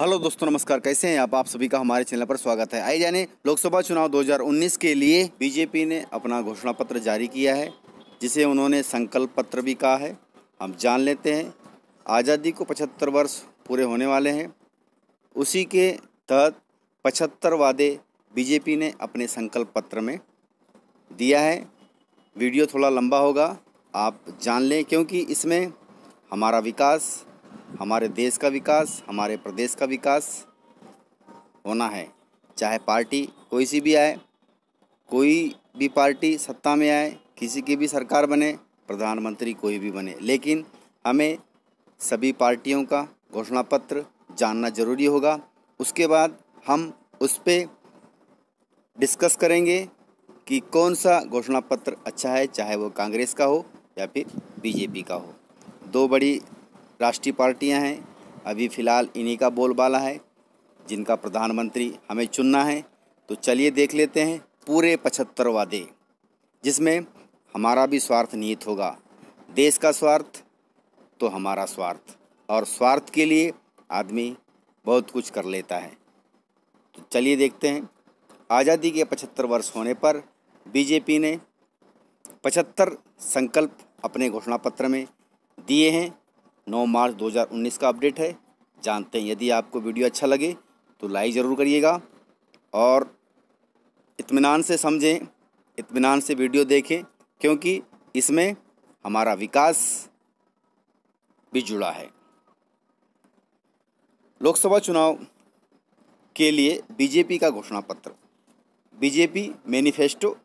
Hello दोस्तों, नमस्कार। कैसे हैं आप सभी का हमारे चैनल पर स्वागत है। आइए जाने लोकसभा चुनाव 2019 के लिए बीजेपी ने अपना घोषणा पत्र जारी किया है, जिसे उन्होंने संकल्प पत्र भी कहा है। हम जान लेते हैं। आज़ादी को 75 वर्ष पूरे होने वाले हैं। उसी के तहत 75 वादे बीजेपी ने अपने संकल्प पत्र में दिया है। वीडियो थोड़ा लंबा होगा, आप जान लें, क्योंकि इसमें हमारा विकास, हमारे देश का विकास, हमारे प्रदेश का विकास होना है। चाहे पार्टी कोई सी भी आए, कोई भी पार्टी सत्ता में आए, किसी की भी सरकार बने, प्रधानमंत्री कोई भी बने, लेकिन हमें सभी पार्टियों का घोषणा पत्र जानना ज़रूरी होगा। उसके बाद हम उस पर डिस्कस करेंगे कि कौन सा घोषणा पत्र अच्छा है, चाहे वो कांग्रेस का हो या फिर बीजेपी का हो। दो बड़ी राष्ट्रीय पार्टियां हैं। अभी फ़िलहाल इन्हीं का बोलबाला है, जिनका प्रधानमंत्री हमें चुनना है। तो चलिए देख लेते हैं पूरे 75 वादे, जिसमें हमारा भी स्वार्थ निहित होगा। देश का स्वार्थ तो हमारा स्वार्थ, और स्वार्थ के लिए आदमी बहुत कुछ कर लेता है। तो चलिए देखते हैं। आज़ादी के 75 वर्ष होने पर बीजेपी ने 75 संकल्प अपने घोषणा पत्र में दिए हैं। 9 मार्च 2019 का अपडेट है। जानते हैं। यदि आपको वीडियो अच्छा लगे तो लाइक ज़रूर करिएगा और इत्मीनान से समझें, इत्मीनान से वीडियो देखें, क्योंकि इसमें हमारा विकास भी जुड़ा है। लोकसभा चुनाव के लिए बीजेपी का घोषणा पत्र, बीजेपी मैनिफेस्टो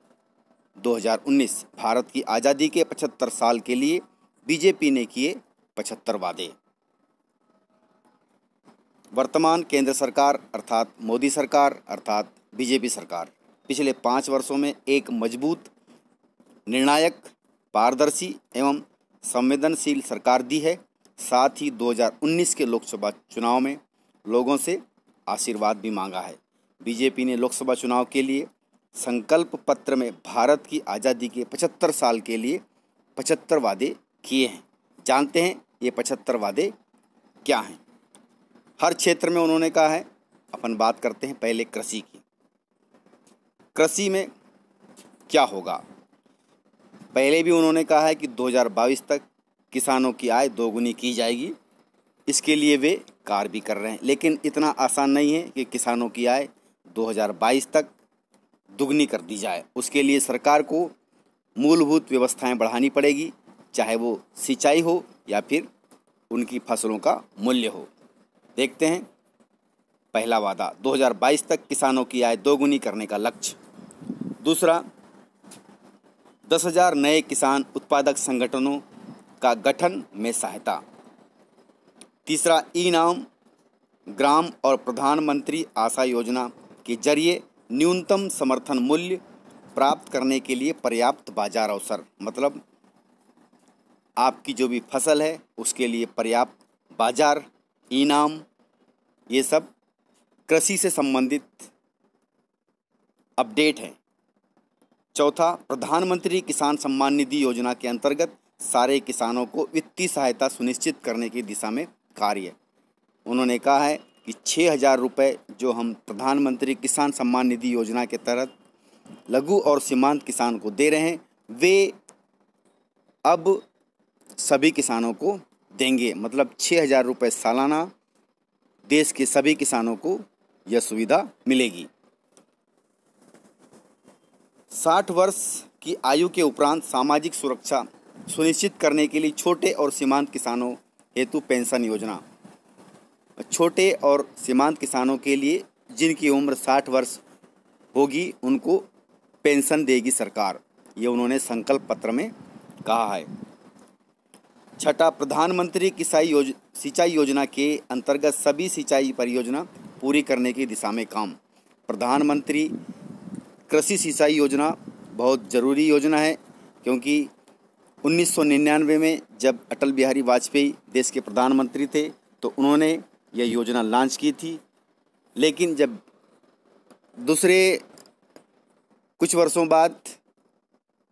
2019। भारत की आज़ादी के 75 साल के लिए बीजेपी ने किए 75 वादे। वर्तमान केंद्र सरकार अर्थात मोदी सरकार अर्थात बीजेपी सरकार पिछले 5 वर्षों में एक मजबूत, निर्णायक, पारदर्शी एवं संवेदनशील सरकार दी है। साथ ही 2019 के लोकसभा चुनाव में लोगों से आशीर्वाद भी मांगा है। बीजेपी ने लोकसभा चुनाव के लिए संकल्प पत्र में भारत की आज़ादी के 75 साल के लिए 75 वादे किए हैं। जानते हैं ये 75 वादे क्या हैं। हर क्षेत्र में उन्होंने कहा है। अपन बात करते हैं पहले कृषि की। कृषि में क्या होगा, पहले भी उन्होंने कहा है कि 2022 तक किसानों की आय दोगुनी की जाएगी। इसके लिए वे कार्य भी कर रहे हैं, लेकिन इतना आसान नहीं है कि किसानों की आय 2022 तक दुगनी कर दी जाए। उसके लिए सरकार को मूलभूत व्यवस्थाएं बढ़ानी पड़ेगी, चाहे वो सिंचाई हो या फिर उनकी फसलों का मूल्य हो। देखते हैं। पहला वादा, 2022 तक किसानों की आय दोगुनी करने का लक्ष्य। दूसरा, 10,000 नए किसान उत्पादक संगठनों का गठन में सहायता। तीसरा, ई-नाम ग्राम और प्रधानमंत्री आशा योजना के जरिए न्यूनतम समर्थन मूल्य प्राप्त करने के लिए पर्याप्त बाजार अवसर, मतलब आपकी जो भी फसल है उसके लिए पर्याप्त बाजार, ई-नाम, ये सब कृषि से संबंधित अपडेट है। चौथा, प्रधानमंत्री किसान सम्मान निधि योजना के अंतर्गत सारे किसानों को वित्तीय सहायता सुनिश्चित करने की दिशा में कार्य। उन्होंने कहा है कि 6,000 रुपये जो हम प्रधानमंत्री किसान सम्मान निधि योजना के तहत लघु और सीमांत किसान को दे रहे हैं, वे अब सभी किसानों को देंगे। मतलब 6,000 रुपये सालाना देश के सभी किसानों को यह सुविधा मिलेगी। 60 वर्ष की आयु के उपरांत सामाजिक सुरक्षा सुनिश्चित करने के लिए छोटे और सीमांत किसानों हेतु पेंशन योजना। छोटे और सीमांत किसानों के लिए जिनकी उम्र 60 वर्ष होगी उनको पेंशन देगी सरकार, ये उन्होंने संकल्प पत्र में कहा है। छठा, प्रधानमंत्री सिंचाई योजना के अंतर्गत सभी सिंचाई परियोजना पूरी करने की दिशा में काम। प्रधानमंत्री कृषि सिंचाई योजना बहुत ज़रूरी योजना है, क्योंकि 1999 में जब अटल बिहारी वाजपेयी देश के प्रधानमंत्री थे तो उन्होंने यह योजना लॉन्च की थी। लेकिन जब दूसरे कुछ वर्षों बाद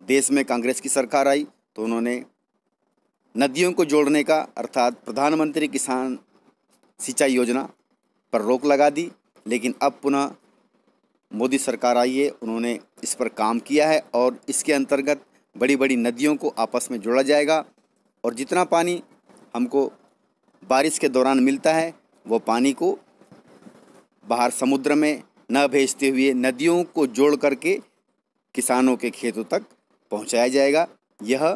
देश में कांग्रेस की सरकार आई तो उन्होंने नदियों को जोड़ने का अर्थात प्रधानमंत्री किसान सिंचाई योजना पर रोक लगा दी, लेकिन अब पुनः मोदी सरकार आई है, उन्होंने इस पर काम किया है और इसके अंतर्गत बड़ी बड़ी नदियों को आपस में जोड़ा जाएगा और जितना पानी हमको बारिश के दौरान मिलता है वो पानी को बाहर समुद्र में न भेजते हुए नदियों को जोड़ करके किसानों के खेतों तक पहुंचाया जाएगा। यह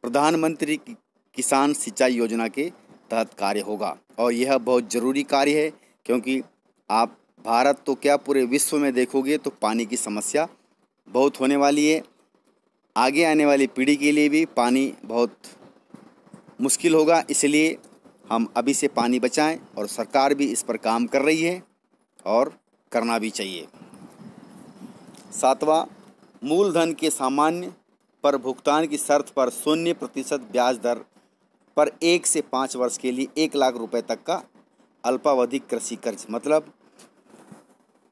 प्रधानमंत्री किसान सिंचाई योजना के तहत कार्य होगा और यह बहुत ज़रूरी कार्य है, क्योंकि आप भारत तो क्या पूरे विश्व में देखोगे तो पानी की समस्या बहुत होने वाली है। आगे आने वाली पीढ़ी के लिए भी पानी बहुत मुश्किल होगा, इसलिए हम अभी से पानी बचाएं और सरकार भी इस पर काम कर रही है और करना भी चाहिए। 7वां, मूलधन के सामान्य पर भुगतान की शर्त पर 0% ब्याज दर पर 1 से 5 वर्ष के लिए 1 लाख रुपए तक का अल्पावधि कृषि कर्ज। मतलब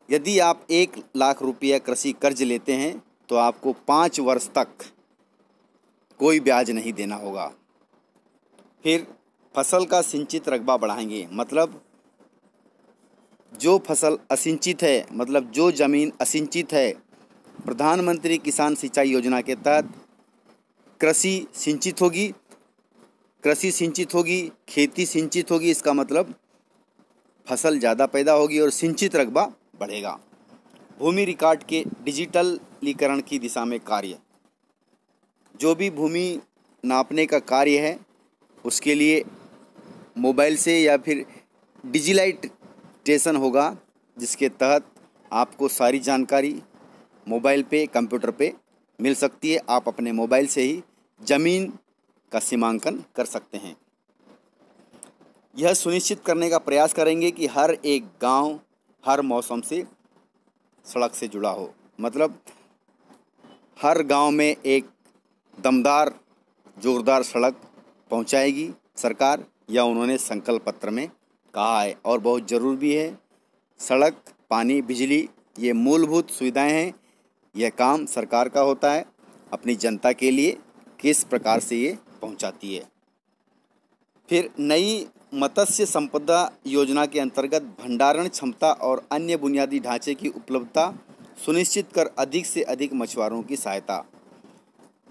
यदि आप 1 लाख रुपया कृषि कर्ज लेते हैं तो आपको 5 वर्ष तक कोई ब्याज नहीं देना होगा। फिर फसल का सिंचित रकबा बढ़ाएंगे, मतलब जो फसल असिंचित है, मतलब जो ज़मीन असिंचित है, प्रधानमंत्री किसान सिंचाई योजना के तहत कृषि सिंचित होगी, खेती सिंचित होगी। इसका मतलब फसल ज़्यादा पैदा होगी और सिंचित रकबा बढ़ेगा। भूमि रिकॉर्ड के डिजिटलीकरण की दिशा में कार्य, जो भी भूमि नापने का कार्य है उसके लिए मोबाइल से या फिर डिजिटाइजेशन होगा, जिसके तहत आपको सारी जानकारी मोबाइल पे, कंप्यूटर पे मिल सकती है। आप अपने मोबाइल से ही ज़मीन का सीमांकन कर सकते हैं। यह सुनिश्चित करने का प्रयास करेंगे कि हर एक गांव हर मौसम से सड़क से जुड़ा हो, मतलब हर गांव में एक दमदार जोरदार सड़क पहुंचाएगी सरकार, या उन्होंने संकल्प पत्र में कहा है और बहुत ज़रूरी भी है। सड़क, पानी, बिजली ये मूलभूत सुविधाएं हैं। यह काम सरकार का होता है, अपनी जनता के लिए किस प्रकार से ये पहुंचाती है। फिर नई मत्स्य संपदा योजना के अंतर्गत भंडारण क्षमता और अन्य बुनियादी ढांचे की उपलब्धता सुनिश्चित कर अधिक से अधिक मछुआरों की सहायता।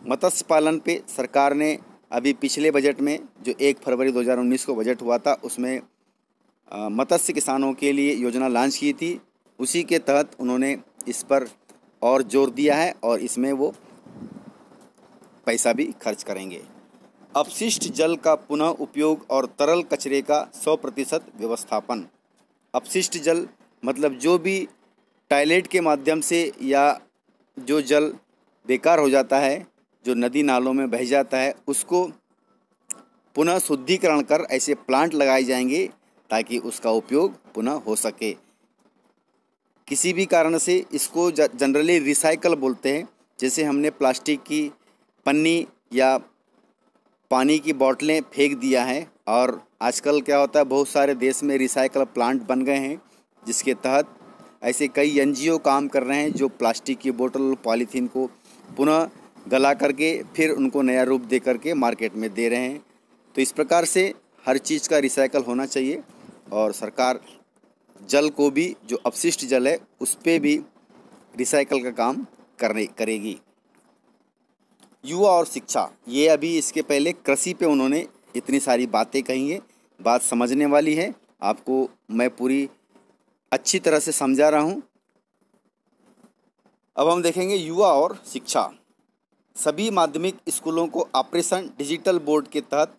मत्स्य पालन पे सरकार ने अभी पिछले बजट में जो 1 फरवरी 2019 को बजट हुआ था उसमें मत्स्य किसानों के लिए योजना लॉन्च की थी। उसी के तहत उन्होंने इस पर और जोर दिया है और इसमें वो पैसा भी खर्च करेंगे। अपशिष्ट जल का पुनः उपयोग और तरल कचरे का 100% व्यवस्थापन। अपशिष्ट जल मतलब जो भी टॉयलेट के माध्यम से या जो जल बेकार हो जाता है, जो नदी नालों में बह जाता है, उसको पुनः शुद्धिकरण कर ऐसे प्लांट लगाए जाएंगे ताकि उसका उपयोग पुनः हो सके। किसी भी कारण से इसको जनरली रिसाइकल बोलते हैं। जैसे हमने प्लास्टिक की पन्नी या पानी की बोतलें फेंक दिया है, और आजकल क्या होता है बहुत सारे देश में रिसाइकल प्लांट बन गए हैं, जिसके तहत ऐसे कई एनजीओ काम कर रहे हैं जो प्लास्टिक की बोतल, पॉलीथीन को पुनः गला करके फिर उनको नया रूप दे करके मार्केट में दे रहे हैं। तो इस प्रकार से हर चीज़ का रिसाइकल होना चाहिए और सरकार जल को भी, जो अपशिष्ट जल है उस पर भी रिसाइकल का काम करेगी। युवा और शिक्षा, ये अभी इसके पहले कृषि पे उन्होंने इतनी सारी बातें कही हैं, बात समझने वाली है, आपको मैं पूरी अच्छी तरह से समझा रहा हूँ। अब हम देखेंगे युवा और शिक्षा। सभी माध्यमिक स्कूलों को ऑपरेशन डिजिटल बोर्ड के तहत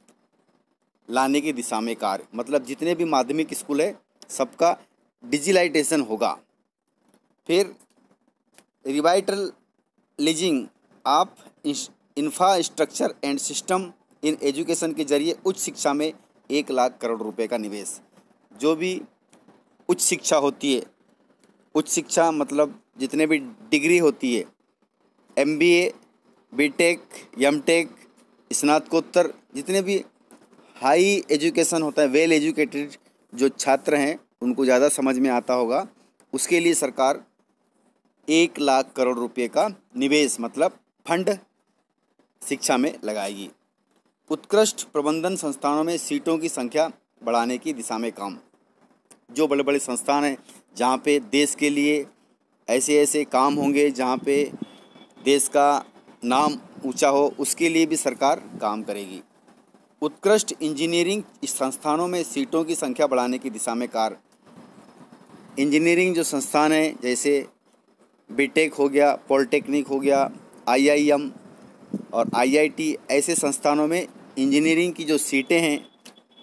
लाने की दिशा में कार्य, मतलब जितने भी माध्यमिक स्कूल है सबका डिजिटलाइजेशन होगा। फिर revitalising of infrastructure and system in education के जरिए उच्च शिक्षा में 1 लाख करोड़ रुपए का निवेश। जो भी उच्च शिक्षा होती है, उच्च शिक्षा मतलब जितने भी डिग्री होती है, MBA, BTech, MTech, स्नातकोत्तर, जितने भी हाई एजुकेशन होता है, वेल एजुकेटेड जो छात्र हैं उनको ज़्यादा समझ में आता होगा, उसके लिए सरकार 1 लाख करोड़ रुपए का निवेश मतलब फंड शिक्षा में लगाएगी। उत्कृष्ट प्रबंधन संस्थानों में सीटों की संख्या बढ़ाने की दिशा में काम। जो बड़े बड़े संस्थान हैं जहाँ पे देश के लिए ऐसे ऐसे काम होंगे, जहाँ पे देश का नाम ऊंचा हो, उसके लिए भी सरकार काम करेगी। उत्कृष्ट इंजीनियरिंग संस्थानों में सीटों की संख्या बढ़ाने की दिशा में कार्य। इंजीनियरिंग जो संस्थान है, जैसे बीटेक हो गया, पॉलिटेक्निक हो गया, आईआईएम और आईआईटी, ऐसे संस्थानों में इंजीनियरिंग की जो सीटें हैं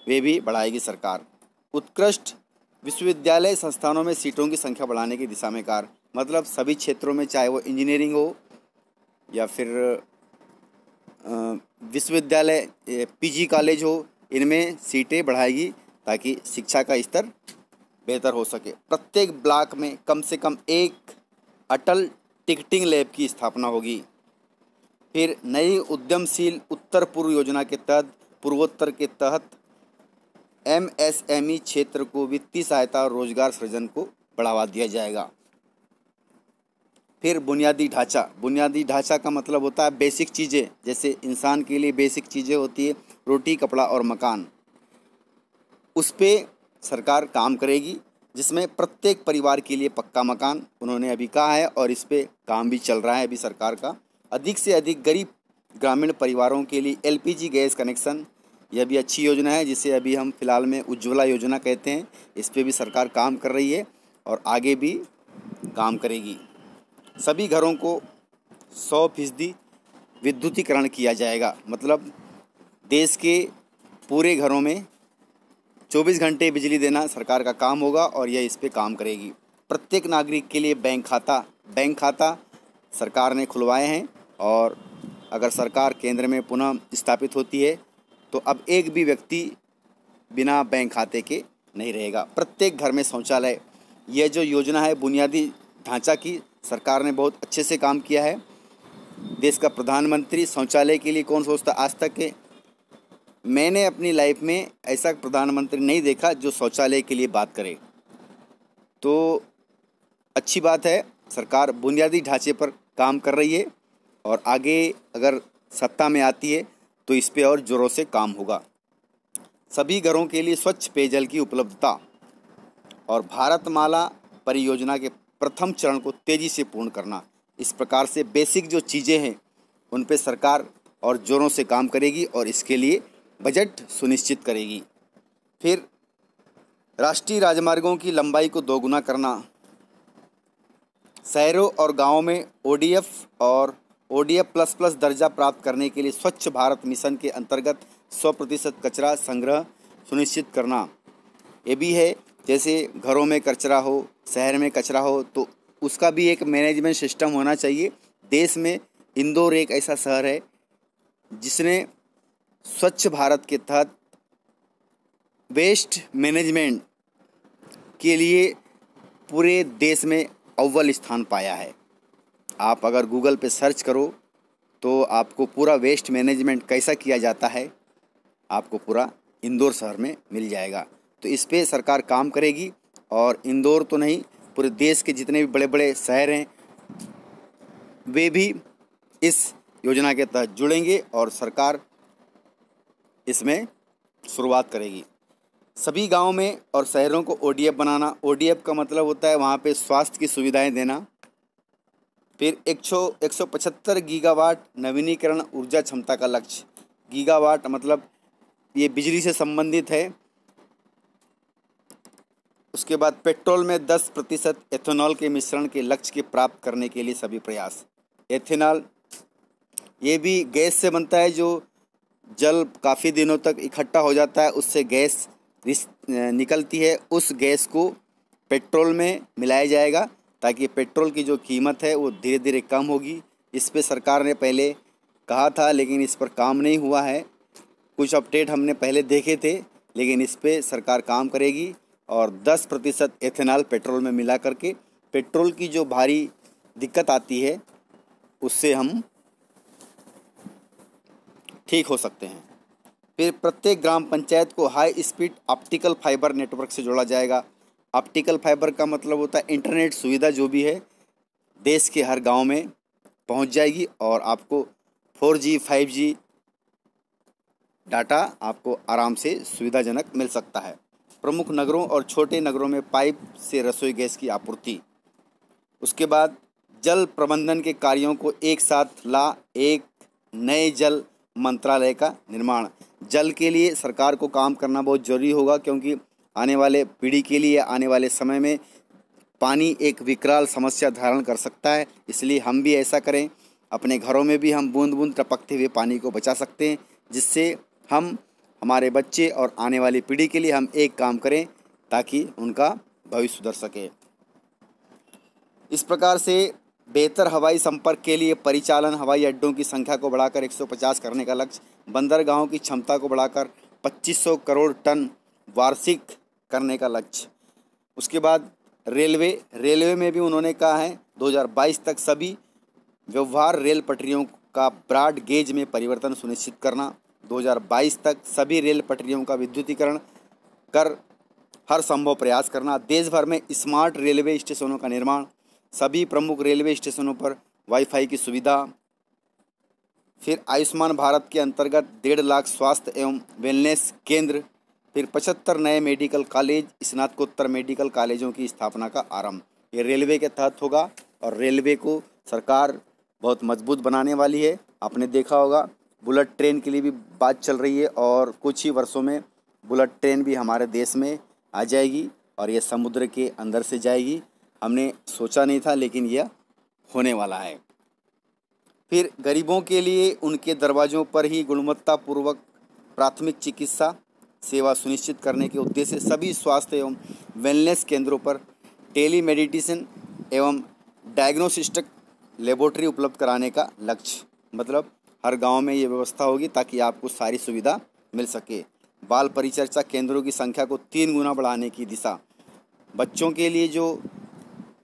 वे भी बढ़ाएगी सरकार। उत्कृष्ट विश्वविद्यालय संस्थानों में सीटों की संख्या बढ़ाने की दिशा में कार्य, मतलब सभी क्षेत्रों में, चाहे वो इंजीनियरिंग हो या फिर विश्वविद्यालय, पीजी कॉलेज हो, इनमें सीटें बढ़ाएगी ताकि शिक्षा का स्तर बेहतर हो सके। प्रत्येक ब्लॉक में कम से कम एक अटल टिकटिंग लैब की स्थापना होगी। फिर नई उद्यमशील उत्तर पूर्व योजना के तहत पूर्वोत्तर के तहत एमएसएमई क्षेत्र को वित्तीय सहायता और रोजगार सृजन को बढ़ावा दिया जाएगा। फिर बुनियादी ढांचा। बुनियादी ढांचा का मतलब होता है बेसिक चीज़ें, जैसे इंसान के लिए बेसिक चीज़ें होती है रोटी, कपड़ा और मकान। उस पर सरकार काम करेगी, जिसमें प्रत्येक परिवार के लिए पक्का मकान उन्होंने अभी कहा है और इस पर काम भी चल रहा है अभी सरकार का। अधिक से अधिक गरीब ग्रामीण परिवारों के लिए एलपीजी गैस कनेक्शन, यह भी अच्छी योजना है, जिसे अभी हम फिलहाल में उज्ज्वला योजना कहते हैं। इस पर भी सरकार काम कर रही है और आगे भी काम करेगी। सभी घरों को 100% विद्युतीकरण किया जाएगा, मतलब देश के पूरे घरों में 24 घंटे बिजली देना सरकार का काम होगा और यह इस पे काम करेगी। प्रत्येक नागरिक के लिए बैंक खाता सरकार ने खुलवाए हैं और अगर सरकार केंद्र में पुनः स्थापित होती है तो अब एक भी व्यक्ति बिना बैंक खाते के नहीं रहेगा। प्रत्येक घर में शौचालय, यह जो योजना है बुनियादी ढांचा की, सरकार ने बहुत अच्छे से काम किया है। देश का प्रधानमंत्री शौचालय के लिए कौन सोचता आज तक के, मैंने अपनी लाइफ में ऐसा प्रधानमंत्री नहीं देखा जो शौचालय के लिए बात करे। तो अच्छी बात है, सरकार बुनियादी ढांचे पर काम कर रही है और आगे अगर सत्ता में आती है तो इस पे और ज़ोरों से काम होगा। सभी घरों के लिए स्वच्छ पेयजल की उपलब्धता और भारतमाला परियोजना के प्रथम चरण को तेज़ी से पूर्ण करना, इस प्रकार से बेसिक जो चीज़ें हैं उन पे सरकार और ज़ोरों से काम करेगी और इसके लिए बजट सुनिश्चित करेगी। फिर राष्ट्रीय राजमार्गों की लंबाई को दोगुना करना, शहरों और गांवों में ओडीएफ और ओडीएफ प्लस प्लस दर्जा प्राप्त करने के लिए स्वच्छ भारत मिशन के अंतर्गत 100% कचरा संग्रह सुनिश्चित करना। ये भी है, जैसे घरों में कचरा हो, शहर में कचरा हो, तो उसका भी एक मैनेजमेंट सिस्टम होना चाहिए। देश में इंदौर एक ऐसा शहर है जिसने स्वच्छ भारत के तहत वेस्ट मैनेजमेंट के लिए पूरे देश में अव्वल स्थान पाया है। आप अगर गूगल पे सर्च करो तो आपको पूरा वेस्ट मैनेजमेंट कैसा किया जाता है आपको पूरा इंदौर शहर में मिल जाएगा। तो इस पे सरकार काम करेगी और इंदौर तो नहीं, पूरे देश के जितने भी बड़े बड़े शहर हैं वे भी इस योजना के तहत जुड़ेंगे और सरकार इसमें शुरुआत करेगी। सभी गांवों में और शहरों को ओडीएफ बनाना। ओडीएफ का मतलब होता है वहाँ पे स्वास्थ्य की सुविधाएं देना। फिर 175 गीगावाट नवीनीकरण ऊर्जा क्षमता का लक्ष्य। गीगावाट मतलब ये बिजली से संबंधित है। उसके बाद पेट्रोल में 10% एथेनॉल के मिश्रण के लक्ष्य के प्राप्त करने के लिए सभी प्रयास। एथेनॉल ये भी गैस से बनता है, जो जल काफ़ी दिनों तक इकट्ठा हो जाता है, उससे गैस निकलती है। उस गैस को पेट्रोल में मिलाया जाएगा ताकि पेट्रोल की जो कीमत है वो धीरे धीरे कम होगी। इस पे सरकार ने पहले कहा था लेकिन इस पर काम नहीं हुआ है। कुछ अपडेट हमने पहले देखे थे लेकिन इस पे सरकार काम करेगी और 10% एथेनॉल पेट्रोल में मिला करके पेट्रोल की जो भारी दिक्कत आती है उससे हम ठीक हो सकते हैं। फिर प्रत्येक ग्राम पंचायत को high speed optical fibre network से जोड़ा जाएगा। ऑप्टिकल फाइबर का मतलब होता है इंटरनेट सुविधा जो भी है देश के हर गांव में पहुंच जाएगी और आपको 4G 5G डाटा आपको आराम से सुविधाजनक मिल सकता है। प्रमुख नगरों और छोटे नगरों में पाइप से रसोई गैस की आपूर्ति। उसके बाद जल प्रबंधन के कार्यों को एक साथ ला एक नए जल मंत्रालय का निर्माण। जल के लिए सरकार को काम करना बहुत ज़रूरी होगा, क्योंकि आने वाले पीढ़ी के लिए आने वाले समय में पानी एक विकराल समस्या धारण कर सकता है। इसलिए हम भी ऐसा करें, अपने घरों में भी हम बूंद बूंद टपकते हुए पानी को बचा सकते हैं, जिससे हम हमारे बच्चे और आने वाली पीढ़ी के लिए हम एक काम करें ताकि उनका भविष्य सुधर सके। इस प्रकार से बेहतर हवाई संपर्क के लिए परिचालन हवाई अड्डों की संख्या को बढ़ाकर 150 करने का लक्ष्य, बंदरगाहों की क्षमता को बढ़ाकर 2500 करोड़ टन वार्षिक करने का लक्ष्य। उसके बाद रेलवे में भी उन्होंने कहा है 2022 तक सभी व्यवहार रेल पटरियों का ब्रॉड गेज में परिवर्तन सुनिश्चित करना। 2022 तक सभी रेल पटरियों का विद्युतीकरण कर हर संभव प्रयास करना। देश भर में स्मार्ट रेलवे स्टेशनों का निर्माण, सभी प्रमुख रेलवे स्टेशनों पर वाईफाई की सुविधा। फिर आयुष्मान भारत के अंतर्गत 1.5 लाख स्वास्थ्य एवं वेलनेस केंद्र। फिर 75 नए मेडिकल कॉलेज, स्नातकोत्तर मेडिकल कॉलेजों की स्थापना का आरंभ। ये रेलवे के तहत होगा और रेलवे को सरकार बहुत मजबूत बनाने वाली है। आपने देखा होगा बुलेट ट्रेन के लिए भी बात चल रही है और कुछ ही वर्षों में बुलेट ट्रेन भी हमारे देश में आ जाएगी और ये समुद्र के अंदर से जाएगी। हमने सोचा नहीं था, लेकिन यह होने वाला है। फिर गरीबों के लिए उनके दरवाज़ों पर ही गुणवत्तापूर्वक प्राथमिक चिकित्सा सेवा सुनिश्चित करने के उद्देश्य से सभी स्वास्थ्य एवं वेलनेस केंद्रों पर टेलीमेडिसिन एवं डायग्नोस्टिक लेबोरेटरी उपलब्ध कराने का लक्ष्य। मतलब हर गांव में ये व्यवस्था होगी ताकि आपको सारी सुविधा मिल सके। बाल परिचर्चा केंद्रों की संख्या को 3 गुना बढ़ाने की दिशा। बच्चों के लिए जो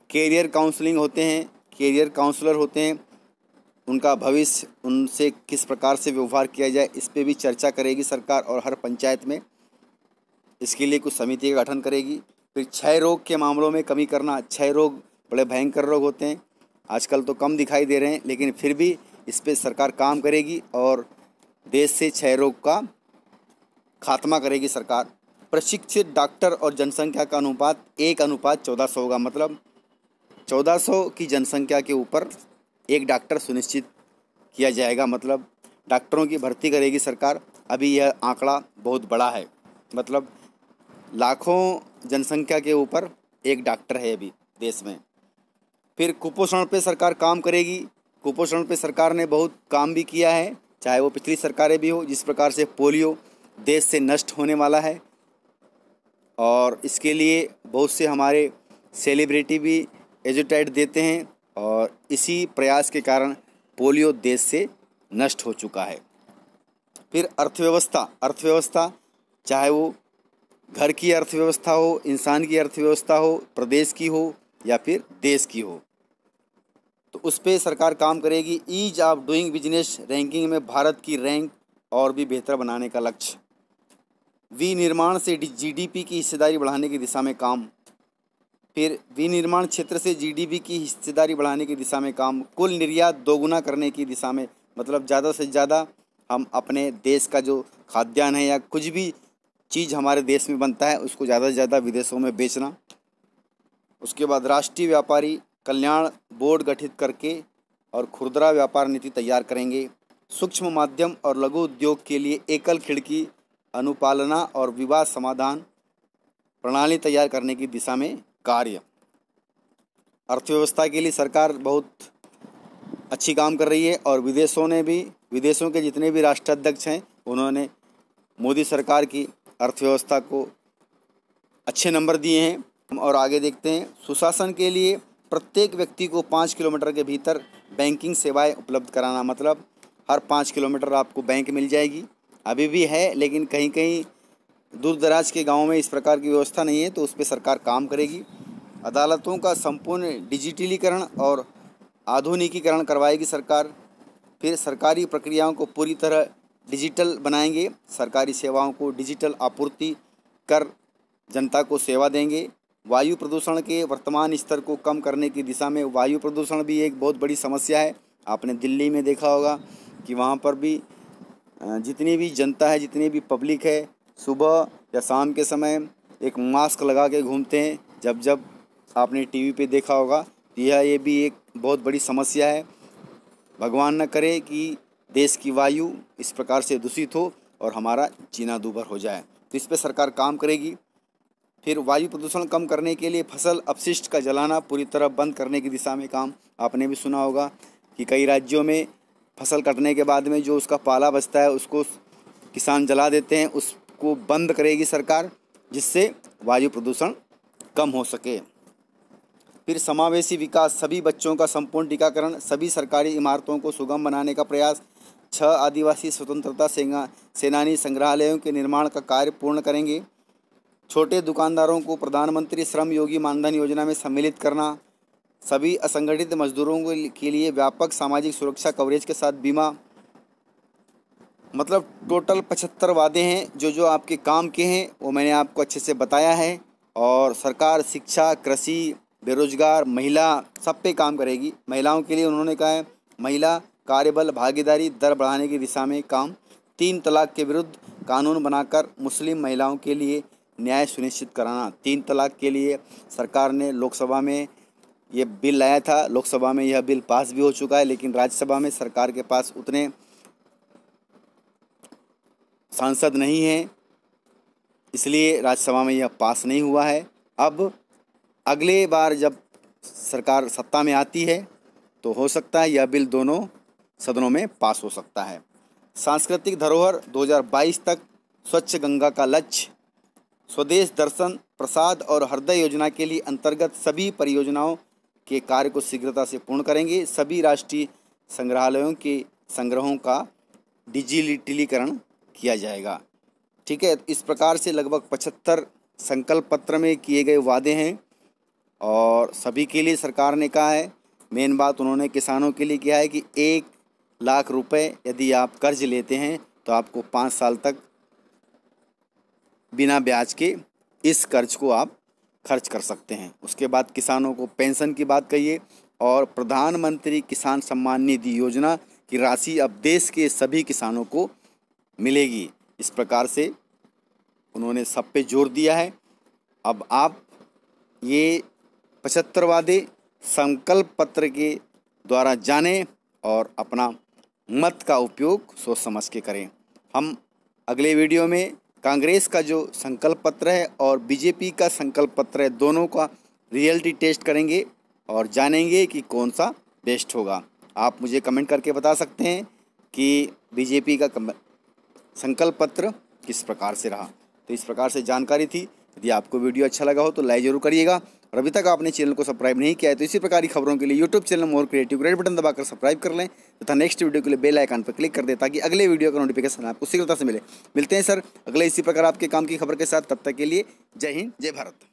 कैरियर काउंसलिंग होते हैं, कैरियर काउंसलर होते हैं, उनका भविष्य उनसे किस प्रकार से व्यवहार किया जाए, इस पे भी चर्चा करेगी सरकार और हर पंचायत में इसके लिए कुछ समिति का गठन करेगी। फिर क्षय रोग के मामलों में कमी करना। क्षय रोग बड़े भयंकर रोग होते हैं, आजकल तो कम दिखाई दे रहे हैं, लेकिन फिर भी इस पे सरकार काम करेगी और देश से क्षय रोग का खात्मा करेगी सरकार। प्रशिक्षित डॉक्टर और जनसंख्या का अनुपात 1:1400 होगा। मतलब 1400 की जनसंख्या के ऊपर एक डॉक्टर सुनिश्चित किया जाएगा। मतलब डॉक्टरों की भर्ती करेगी सरकार। अभी यह आंकड़ा बहुत बड़ा है, मतलब लाखों जनसंख्या के ऊपर एक डॉक्टर है अभी देश में। फिर कुपोषण पे सरकार काम करेगी। कुपोषण पे सरकार ने बहुत काम भी किया है, चाहे वो पिछली सरकारें भी हो। जिस प्रकार से पोलियो देश से नष्ट होने वाला है और इसके लिए बहुत से हमारे सेलिब्रिटी भी एडवर्टाइज देते हैं और इसी प्रयास के कारण पोलियो देश से नष्ट हो चुका है। फिर अर्थव्यवस्था चाहे वो घर की अर्थव्यवस्था हो, इंसान की अर्थव्यवस्था हो, प्रदेश की हो या फिर देश की हो, तो उस पर सरकार काम करेगी। Ease of doing business ranking में भारत की रैंक और भी बेहतर बनाने का लक्ष्य। विनिर्माण से जीडीपी की हिस्सेदारी बढ़ाने की दिशा में काम। फिर विनिर्माण क्षेत्र से जीडीपी की हिस्सेदारी बढ़ाने की दिशा में काम। कुल निर्यात दोगुना करने की दिशा में, मतलब ज़्यादा से ज़्यादा हम अपने देश का जो खाद्यान्न है या कुछ भी चीज़ हमारे देश में बनता है उसको ज़्यादा से ज़्यादा विदेशों में बेचना। उसके बाद राष्ट्रीय व्यापारी कल्याण बोर्ड गठित करके और खुदरा व्यापार नीति तैयार करेंगे। सूक्ष्म माध्यम और लघु उद्योग के लिए एकल खिड़की अनुपालना और विवाद समाधान प्रणाली तैयार करने की दिशा में कार्य। अर्थव्यवस्था के लिए सरकार बहुत अच्छी काम कर रही है और विदेशों के जितने भी राष्ट्राध्यक्ष हैं उन्होंने मोदी सरकार की अर्थव्यवस्था को अच्छे नंबर दिए हैं। और आगे देखते हैं। सुशासन के लिए प्रत्येक व्यक्ति को 5 किलोमीटर के भीतर बैंकिंग सेवाएं उपलब्ध कराना। मतलब हर 5 किलोमीटर आपको बैंक मिल जाएगी। अभी भी है, लेकिन कहीं कहीं दूर दराज के गाँव में इस प्रकार की व्यवस्था नहीं है, तो उस पर सरकार काम करेगी। अदालतों का संपूर्ण डिजिटलीकरण और आधुनिकीकरण करवाएगी सरकार। फिर सरकारी प्रक्रियाओं को पूरी तरह डिजिटल बनाएंगे। सरकारी सेवाओं को डिजिटल आपूर्ति कर जनता को सेवा देंगे। वायु प्रदूषण के वर्तमान स्तर को कम करने की दिशा में, वायु प्रदूषण भी एक बहुत बड़ी समस्या है। आपने दिल्ली में देखा होगा कि वहाँ पर भी जितनी भी जनता है, जितनी भी पब्लिक है, सुबह या शाम के समय एक मास्क लगा के घूमते हैं। जब जब आपने टीवी पे देखा होगा, ये भी एक बहुत बड़ी समस्या है। भगवान न करे कि देश की वायु इस प्रकार से दूषित हो और हमारा जीना दूभर हो जाए। तो इस पे सरकार काम करेगी। फिर वायु प्रदूषण कम करने के लिए फसल अपशिष्ट का जलाना पूरी तरह बंद करने की दिशा में काम। आपने भी सुना होगा कि कई राज्यों में फसल कटने के बाद में जो उसका पाला बचता है उसको किसान जला देते हैं। उसको बंद करेगी सरकार, जिससे वायु प्रदूषण कम हो सके। फिर समावेशी विकास, सभी बच्चों का संपूर्ण टीकाकरण, सभी सरकारी इमारतों को सुगम बनाने का प्रयास। 6 आदिवासी स्वतंत्रता सेनानी संग्रहालयों के निर्माण का कार्य पूर्ण करेंगे। छोटे दुकानदारों को प्रधानमंत्री श्रम योगी मानधन योजना में सम्मिलित करना। सभी असंगठित मजदूरों के लिए व्यापक सामाजिक सुरक्षा कवरेज के साथ बीमा। मतलब टोटल 75 वादे हैं। जो आपके काम के हैं वो मैंने आपको अच्छे से बताया है। और सरकार शिक्षा, कृषि, बेरोजगार, महिला सब पे काम करेगी। महिलाओं के लिए उन्होंने कहा है महिला कार्यबल भागीदारी दर बढ़ाने की दिशा में काम। 3 तलाक के विरुद्ध कानून बनाकर मुस्लिम महिलाओं के लिए न्याय सुनिश्चित कराना। 3 तलाक के लिए सरकार ने लोकसभा में ये बिल लाया था। लोकसभा में यह बिल पास भी हो चुका है, लेकिन राज्यसभा में सरकार के पास उतने सांसद नहीं हैं, इसलिए राज्यसभा में यह पास नहीं हुआ है। अब अगले बार जब सरकार सत्ता में आती है तो हो सकता है यह बिल दोनों सदनों में पास हो सकता है। सांस्कृतिक धरोहर 2022 तक स्वच्छ गंगा का लक्ष्य। स्वदेश दर्शन प्रसाद और हृदय योजना के लिए अंतर्गत सभी परियोजनाओं के कार्य को शीघ्रता से पूर्ण करेंगे। सभी राष्ट्रीय संग्रहालयों के संग्रहों का डिजिटलीकरण किया जाएगा। ठीक है, इस प्रकार से लगभग 75 संकल्प पत्र में किए गए वादे हैं और सभी के लिए सरकार ने कहा है। मेन बात उन्होंने किसानों के लिए किया है कि 1 लाख रुपए यदि आप कर्ज लेते हैं तो आपको 5 साल तक बिना ब्याज के इस कर्ज को आप खर्च कर सकते हैं। उसके बाद किसानों को पेंशन की बात कहिए और प्रधानमंत्री किसान सम्मान निधि योजना की राशि अब देश के सभी किसानों को मिलेगी। इस प्रकार से उन्होंने सब पे जोर दिया है। अब आप ये 75 वादे संकल्प पत्र के द्वारा जानें और अपना मत का उपयोग सोच समझ के करें। हम अगले वीडियो में कांग्रेस का जो संकल्प पत्र है और बीजेपी का संकल्प पत्र है, दोनों का रियलिटी टेस्ट करेंगे और जानेंगे कि कौन सा बेस्ट होगा। आप मुझे कमेंट करके बता सकते हैं कि बीजेपी का संकल्प पत्र किस प्रकार से रहा। तो इस प्रकार से जानकारी थी। यदि आपको वीडियो अच्छा लगा हो तो लाइक जरूर करिएगा और अभी तक आपने चैनल को सब्सक्राइब नहीं किया है तो इसी प्रकार की खबरों के लिए YouTube channel more creative red button दबाकर सब्सक्राइब कर लें तथा नेक्स्ट वीडियो के लिए बेल आइकन पर क्लिक कर दें ताकि अगले वीडियो का नोटिफिकेशन आपको शीघ्रता से मिले। मिलते हैं सर अगले इसी प्रकार आपके काम की खबर के साथ। तब तक के लिए जय हिंद, जय भारत।